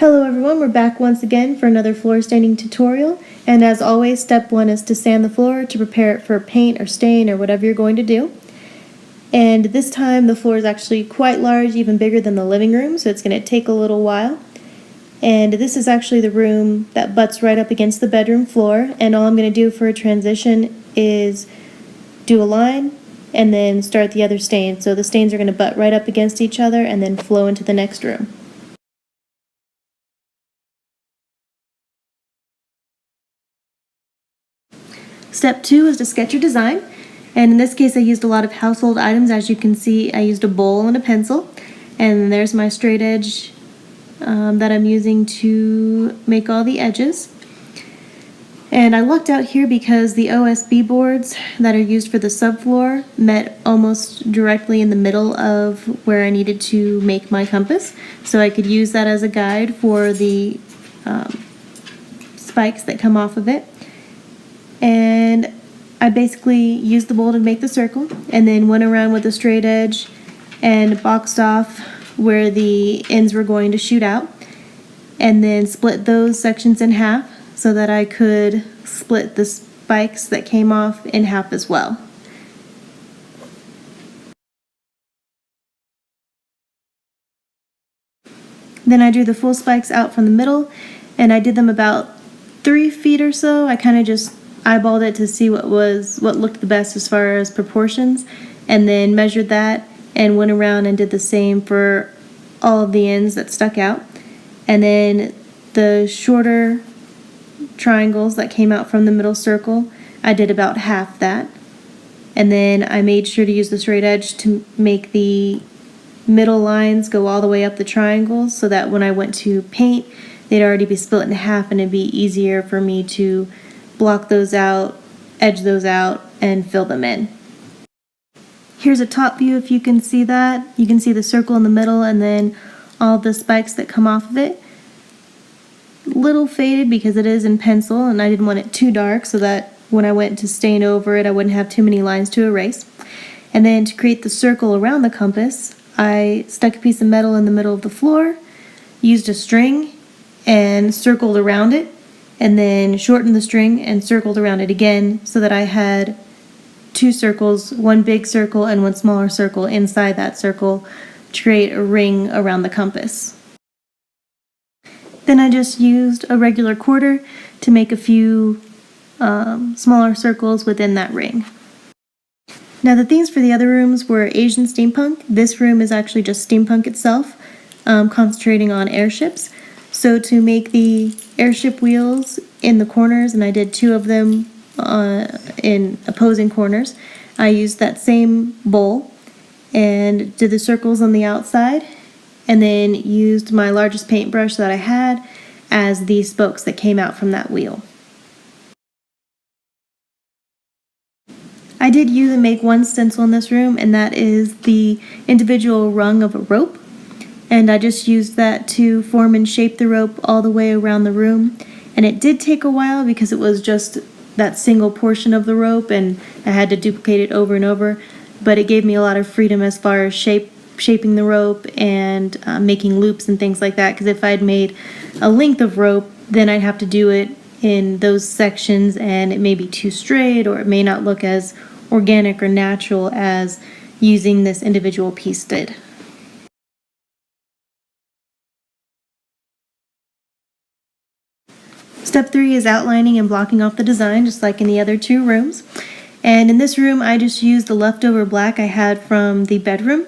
Hello everyone, we're back once again for another floor staining tutorial, and as always, step one is to sand the floor to prepare it for paint or stain or whatever you're going to do. And this time the floor is actually quite large, even bigger than the living room, so it's going to take a little while. And this is actually the room that butts right up against the bedroom floor, and all I'm going to do for a transition is do a line and then start the other stain. So the stains are going to butt right up against each other and then flow into the next room. Step two is to sketch your design, and in this case I used a lot of household items. As you can see, I used a bowl and a pencil, and there's my straight edge that I'm using to make all the edges. And I lucked out here because the OSB boards that are used for the subfloor met almost directly in the middle of where I needed to make my compass, so I could use that as a guide for the spikes that come off of it. And I basically used the bowl to make the circle and then went around with a straight edge and boxed off where the ends were going to shoot out, and then split those sections in half so that I could split the spikes that came off in half as well. Then I drew the full spikes out from the middle, and I did them about 3 feet or so. I kind of just eyeballed it to see what looked the best as far as proportions, and then measured that and went around and did the same for all of the ends that stuck out. And then the shorter triangles that came out from the middle circle, I did about half that. And then I made sure to use the straight edge to make the middle lines go all the way up the triangles, so that when I went to paint, they'd already be split in half and it'd be easier for me to block those out, edge those out, and fill them in. Here's a top view if you can see that. You can see the circle in the middle and then all the spikes that come off of it. Little faded because it is in pencil and I didn't want it too dark so that when I went to stain over it I wouldn't have too many lines to erase. And then to create the circle around the compass, I stuck a piece of metal in the middle of the floor, used a string and circled around it, and then shortened the string and circled around it again so that I had 2 circles, one big circle and one smaller circle inside that circle to create a ring around the compass. Then I just used a regular quarter to make a few smaller circles within that ring. Now the themes for the other rooms were Asian steampunk. This room is actually just steampunk itself, concentrating on airships. So to make the airship wheels in the corners, and I did 2 of them in opposing corners, I used that same bowl and did the circles on the outside, and then used my largest paintbrush that I had as the spokes that came out from that wheel. I did use and make one stencil in this room, and that is the individual rung of a rope. And I just used that to form and shape the rope all the way around the room. And it did take a while because it was just that single portion of the rope and I had to duplicate it over and over. But it gave me a lot of freedom as far as shaping the rope and making loops and things like that. Because if I'd made a length of rope, then I'd have to do it in those sections and it may be too straight, or it may not look as organic or natural as using this individual piece did. Step 3 is outlining and blocking off the design, just like in the other 2 rooms. And in this room, I just used the leftover black I had from the bedroom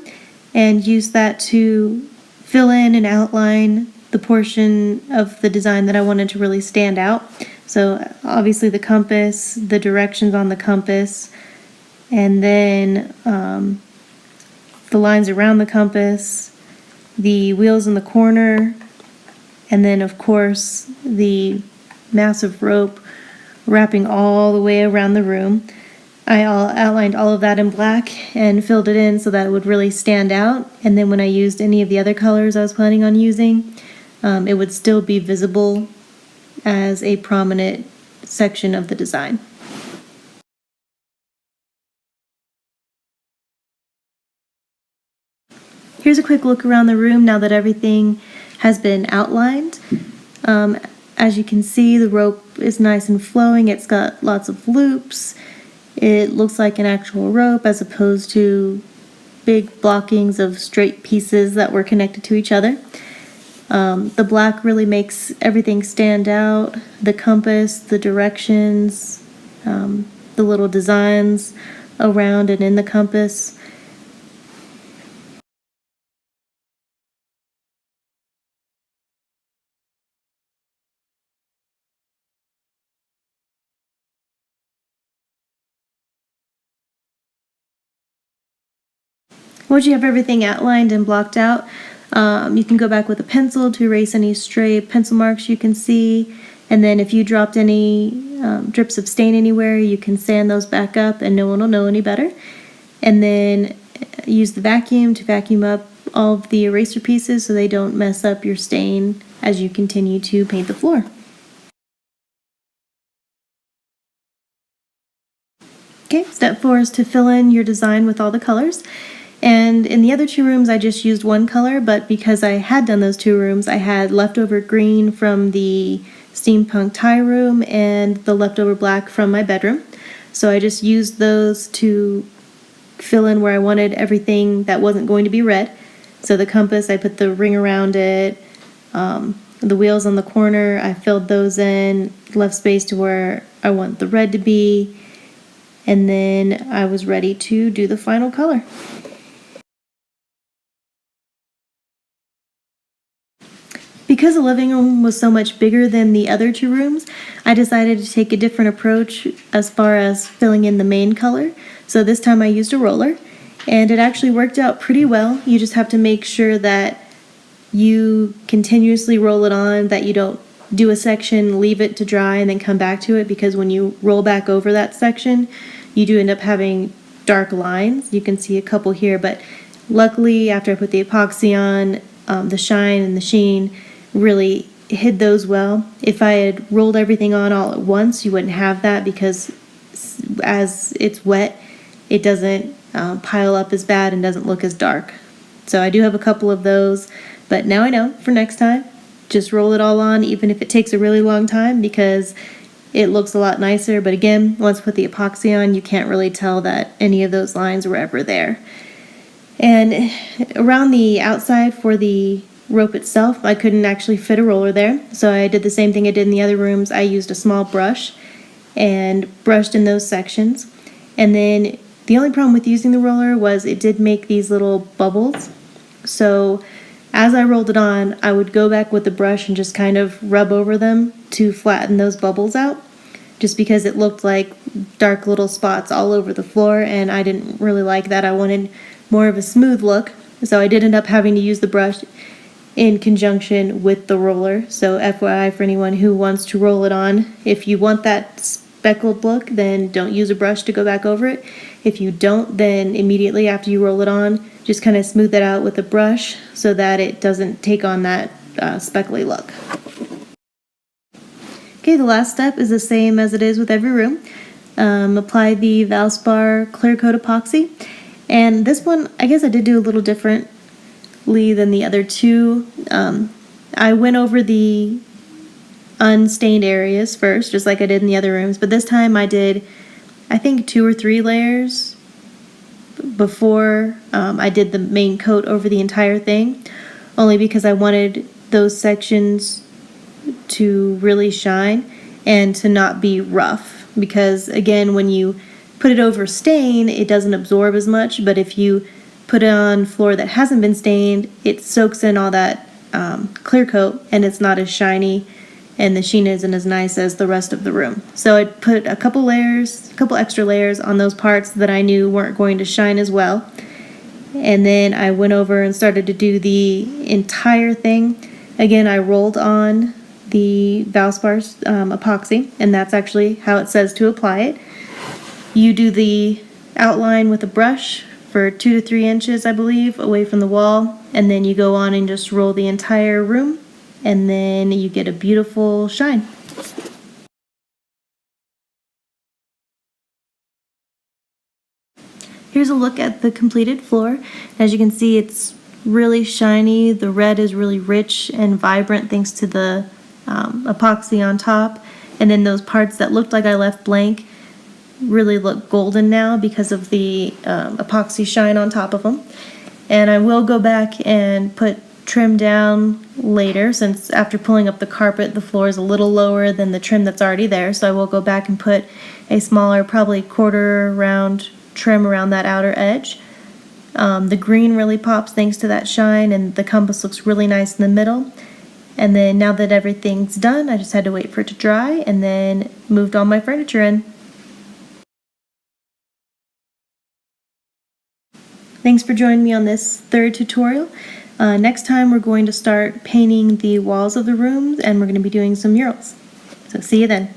and used that to fill in and outline the portion of the design that I wanted to really stand out. So obviously the compass, the directions on the compass, and then the lines around the compass, the wheels in the corner, and then of course the massive rope wrapping all the way around the room. I outlined all of that in black and filled it in so that it would really stand out, and then when I used any of the other colors I was planning on using, it would still be visible as a prominent section of the design. Here's a quick look around the room now that everything has been outlined. As you can see, the rope is nice and flowing. It's got lots of loops. It looks like an actual rope as opposed to big blockings of straight pieces that were connected to each other. The black really makes everything stand out. The compass, the directions, the little designs around and in the compass. Once you have everything outlined and blocked out, you can go back with a pencil to erase any stray pencil marks you can see. And then if you dropped any drips of stain anywhere, you can sand those back up and no one will know any better. And then use the vacuum to vacuum up all of the eraser pieces so they don't mess up your stain as you continue to paint the floor. Okay, step 4 is to fill in your design with all the colors. And in the other 2 rooms, I just used one color, but because I had done those 2 rooms, I had leftover green from the steampunk tie room and the leftover black from my bedroom. So I just used those to fill in where I wanted everything that wasn't going to be red. So the compass, I put the ring around it. The wheels on the corner, I filled those in, left space to where I want the red to be. And then I was ready to do the final color. Because the living room was so much bigger than the other 2 rooms, I decided to take a different approach as far as filling in the main color. So this time I used a roller, and it actually worked out pretty well. You just have to make sure that you continuously roll it on, that you don't do a section, leave it to dry, and then come back to it, because when you roll back over that section, you do end up having dark lines. You can see a couple here, but luckily after I put the epoxy on, the shine and the sheen really hid those well. If I had rolled everything on all at once, you wouldn't have that, because as it's wet, it doesn't pile up as bad and doesn't look as dark. So I do have a couple of those, but now I know for next time, just roll it all on, even if it takes a really long time, because it looks a lot nicer. But again, once I put the epoxy on, you can't really tell that any of those lines were ever there. And around the outside for the rope itself, I couldn't actually fit a roller there, so I did the same thing I did in the other rooms. I used a small brush and brushed in those sections. And then the only problem with using the roller was it did make these little bubbles. So as I rolled it on, I would go back with the brush and just kind of rub over them to flatten those bubbles out, just because it looked like dark little spots all over the floor, and I didn't really like that. I wanted more of a smooth look, so I did end up having to use the brush in conjunction with the roller. So FYI for anyone who wants to roll it on, if you want that speckled look, then don't use a brush to go back over it. If you don't, then immediately after you roll it on, just kind of smooth it out with a brush so that it doesn't take on that speckly look. Okay, the last step is the same as it is with every room. Apply the Valspar clear coat epoxy. And this one, I guess I did do a little differently than the other 2. I went over the unstained areas first, just like I did in the other rooms, but this time I did, I think, 2 or 3 layers before I did the main coat over the entire thing, only because I wanted those sections to really shine and to not be rough, because again, when you put it over stain, it doesn't absorb as much, but if you put it on floor that hasn't been stained, it soaks in all that clear coat and it's not as shiny, and the sheen isn't as nice as the rest of the room. So I put a couple extra layers on those parts that I knew weren't going to shine as well, and then I went over and started to do the entire thing. Again, I rolled on the Valspar epoxy, and that's actually how it says to apply it. You do the outline with a brush for 2 to 3 inches, I believe, away from the wall, and then you go on and just roll the entire room, and then you get a beautiful shine. Here's a look at the completed floor. As you can see, it's really shiny. The red is really rich and vibrant thanks to the epoxy on top, and then those parts that looked like I left blank really look golden now because of the epoxy shine on top of them. And I will go back and put trim down later, since after pulling up the carpet the floor is a little lower than the trim that's already there, so I will go back and put a smaller, probably quarter round trim around that outer edge. The green really pops thanks to that shine, and the compass looks really nice in the middle. And then now that everything's done, I just had to wait for it to dry and then moved all my furniture in. Thanks for joining me on this third tutorial. Next time we're going to start painting the walls of the rooms, and we're going to be doing some murals. So see you then.